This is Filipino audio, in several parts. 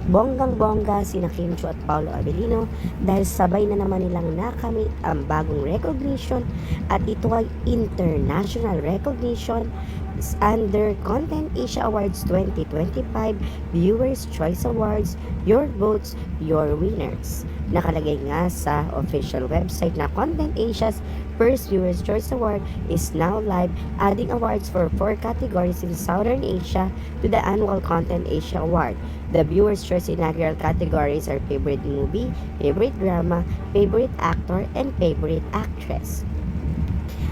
Bonggang-bongga sina Kim Chiu at Paolo Avellino dahil sabay na naman nilang nakamit ang bagong recognition at ito ay international recognition under Content Asia Awards 2025 Viewers Choice Awards. Your votes, your winners. Nakalagay nga sa official website na Content Asia's first Viewers Choice Award is now live, adding awards for 4 categories in Southern Asia to the annual Content Asia Award. The Viewers Choice inaugural categories are Favorite Movie, Favorite Drama, Favorite Actor, and Favorite Actress.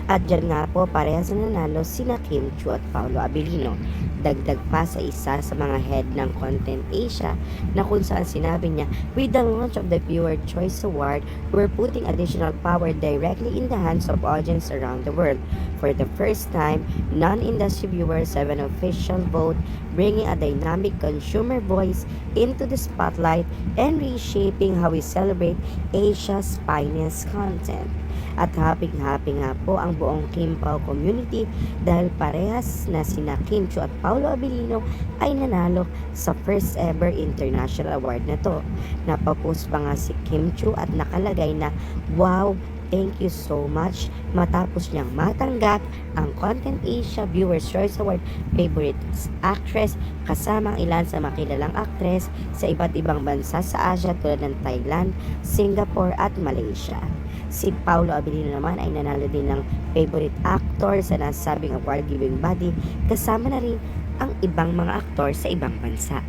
At dyan nga po parehas na nanalo sina Kim Chiu at Paolo Avellino. Dagdag pa sa isa sa mga head ng Content Asia na kung saan sinabi niya, with the launch of the Viewer Choice Award, we're putting additional power directly in the hands of audience around the world. For the first time, non-industry viewers have an official vote, bringing a dynamic consumer voice into the spotlight and reshaping how we celebrate Asia's finest content. At happy-happy nga po ang buong Kim Pao community dahil parehas na sina Kim Chiu at Paolo Avellino ay nanalo sa first ever international award na to. Napapost pa nga si Kim Chiu at nakalagay na, "Wow, thank you so much," matapos niyang matanggap ang Content Asia Viewers Choice Award Favorite Actress kasama ang ilan sa makilalang aktres sa iba't ibang bansa sa Asia tulad ng Thailand, Singapore at Malaysia. Si Paolo Avellino naman ay nanalo din ng Favorite Actor sa nasabing award-giving body kasama na rin ang ibang mga aktor sa ibang bansa.